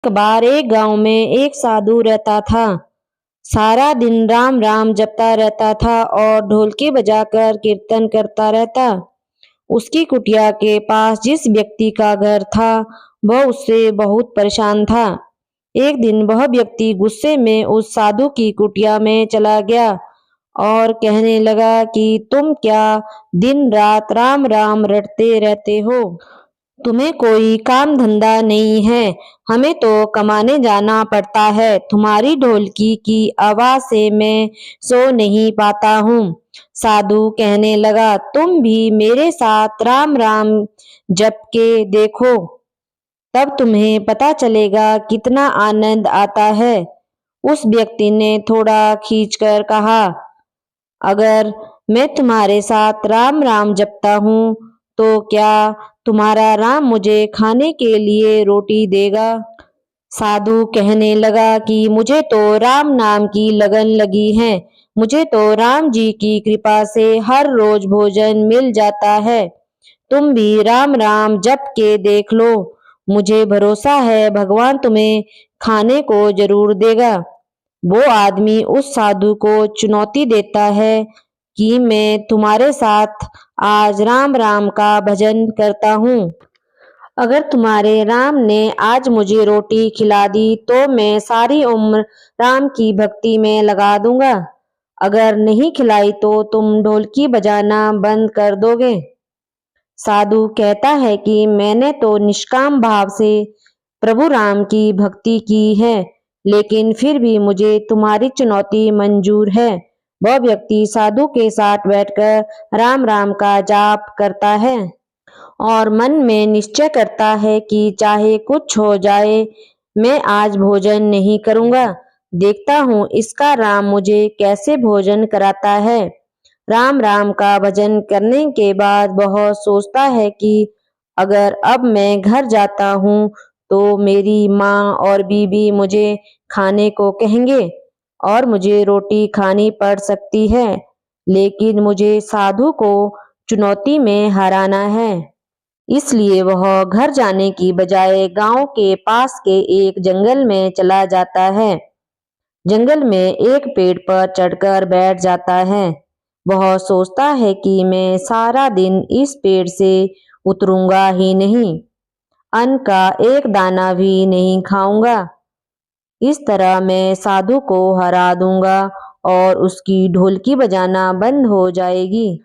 एक बार एक गांव में एक साधु रहता था। सारा दिन राम राम जपता रहता था और ढोलकी बजाकर कीर्तन करता रहता। उसकी कुटिया के पास जिस व्यक्ति का घर था वह उससे बहुत परेशान था। एक दिन वह व्यक्ति गुस्से में उस साधु की कुटिया में चला गया और कहने लगा कि तुम क्या दिन रात राम राम रटते रहते हो? तुम्हें कोई काम धंधा नहीं है। हमें तो कमाने जाना पड़ता है। तुम्हारी ढोलकी की आवाज से मैं सो नहीं पाता हूँ। साधु कहने लगा, तुम भी मेरे साथ राम राम जप के देखो, तब तुम्हें पता चलेगा कितना आनंद आता है। उस व्यक्ति ने थोड़ा खींचकर कहा, अगर मैं तुम्हारे साथ राम राम जपता हूँ तो क्या तुम्हारा राम मुझे खाने के लिए रोटी देगा? साधु कहने लगा कि मुझे तो राम नाम की लगन लगी है। मुझे तो राम जी की कृपा से हर रोज भोजन मिल जाता है। तुम भी राम राम जप के देख लो। मुझे भरोसा है भगवान तुम्हें खाने को जरूर देगा। वो आदमी उस साधु को चुनौती देता है कि मैं तुम्हारे साथ आज राम राम का भजन करता हूँ। अगर तुम्हारे राम ने आज मुझे रोटी खिला दी तो मैं सारी उम्र राम की भक्ति में लगा दूंगा। अगर नहीं खिलाई तो तुम ढोलकी बजाना बंद कर दोगे। साधु कहता है कि मैंने तो निष्काम भाव से प्रभु राम की भक्ति की है, लेकिन फिर भी मुझे तुम्हारी चुनौती मंजूर है। वह व्यक्ति साधु के साथ बैठकर राम राम का जाप करता है और मन में निश्चय करता है कि चाहे कुछ हो जाए मैं आज भोजन नहीं करूंगा। देखता हूँ इसका राम मुझे कैसे भोजन कराता है। राम राम का भजन करने के बाद वह सोचता है कि अगर अब मैं घर जाता हूँ तो मेरी माँ और बीबी मुझे खाने को कहेंगे और मुझे रोटी खानी पड़ सकती है, लेकिन मुझे साधु को चुनौती में हराना है। इसलिए वह घर जाने की बजाय गांव के पास के एक जंगल में चला जाता है। जंगल में एक पेड़ पर चढ़कर बैठ जाता है। वह सोचता है कि मैं सारा दिन इस पेड़ से उतरूंगा ही नहीं, अन्न का एक दाना भी नहीं खाऊंगा। इस तरह मैं साधु को हरा दूंगा और उसकी ढोलकी बजाना बंद हो जाएगी।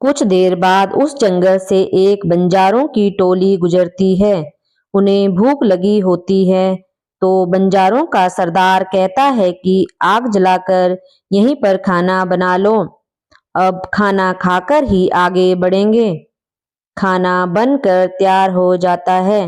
कुछ देर बाद उस जंगल से एक बंजारों की टोली गुजरती है। उन्हें भूख लगी होती है तो बंजारों का सरदार कहता है कि आग जलाकर यहीं पर खाना बना लो। अब खाना खाकर ही आगे बढ़ेंगे। खाना बनकर तैयार हो जाता है।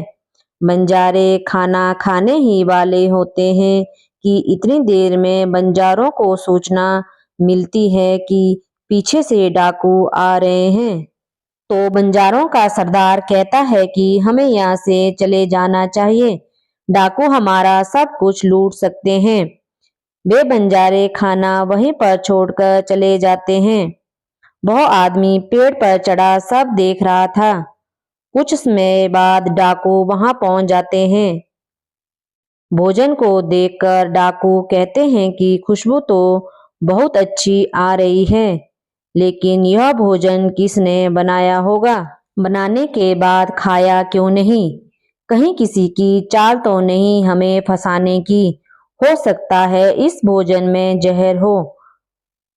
बंजारे खाना खाने ही वाले होते हैं कि इतनी देर में बंजारों को सूचना मिलती है कि पीछे से डाकू आ रहे हैं। तो बंजारों का सरदार कहता है कि हमें यहाँ से चले जाना चाहिए, डाकू हमारा सब कुछ लूट सकते हैं। वे बंजारे खाना वहीं पर छोड़कर चले जाते हैं। वह आदमी पेड़ पर चढ़ा सब देख रहा था। कुछ समय बाद डाकू वहां पहुंच जाते हैं। भोजन को देखकर डाकू कहते हैं कि खुशबू तो बहुत अच्छी आ रही है, लेकिन यह भोजन किसने बनाया होगा? बनाने के बाद खाया क्यों नहीं? कहीं किसी की चाल तो नहीं हमें फंसाने की? हो सकता है इस भोजन में जहर हो।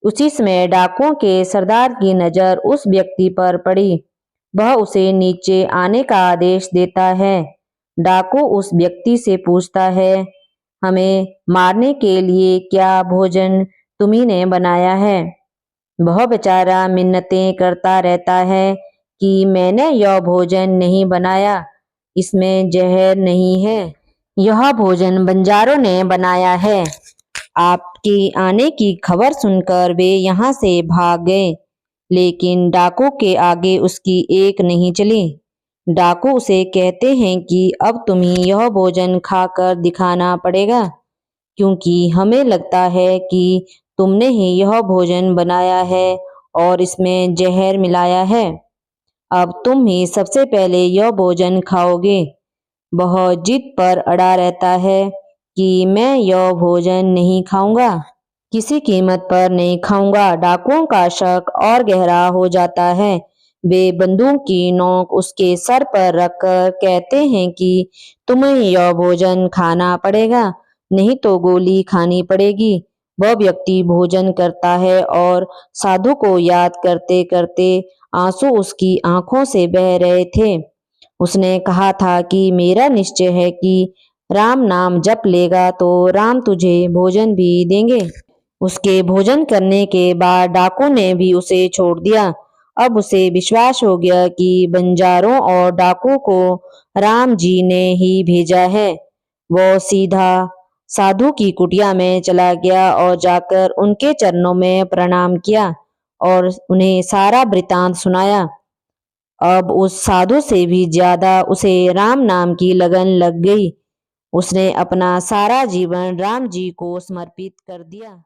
उसी समय डाकुओं के सरदार की नजर उस व्यक्ति पर पड़ी। वह उसे नीचे आने का आदेश देता है। डाकू उस व्यक्ति से पूछता है, हमें मारने के लिए क्या भोजन तुम्ही ने बनाया है? वह बेचारा मिन्नतें करता रहता है कि मैंने यह भोजन नहीं बनाया, इसमें जहर नहीं है, यह भोजन बंजारों ने बनाया है। आपके आने की खबर सुनकर वे यहाँ से भाग गए, लेकिन डाकू के आगे उसकी एक नहीं चली। डाकू उसे कहते हैं कि अब तुम्हें यह भोजन खाकर दिखाना पड़ेगा, क्योंकि हमें लगता है कि तुमने ही यह भोजन बनाया है और इसमें जहर मिलाया है। अब तुम ही सबसे पहले यह भोजन खाओगे। बहुत जिद पर अड़ा रहता है कि मैं यह भोजन नहीं खाऊंगा, किसी कीमत पर नहीं खाऊंगा। डाकुओं का शक और गहरा हो जाता है। वे बंदूक की नोक उसके सर पर रखकर कहते हैं कि तुम्हें यह भोजन खाना पड़ेगा, नहीं तो गोली खानी पड़ेगी। वह व्यक्ति भोजन करता है और साधु को याद करते करते आंसू उसकी आंखों से बह रहे थे। उसने कहा था कि मेरा निश्चय है कि राम नाम जप लेगा तो राम तुझे भोजन भी देंगे। उसके भोजन करने के बाद डाकू ने भी उसे छोड़ दिया। अब उसे विश्वास हो गया कि बंजारों और डाकू को राम जी ने ही भेजा है। वो सीधा साधु की कुटिया में चला गया और जाकर उनके चरणों में प्रणाम किया और उन्हें सारा वृतांत सुनाया। अब उस साधु से भी ज्यादा उसे राम नाम की लगन लग गई। उसने अपना सारा जीवन राम जी को समर्पित कर दिया।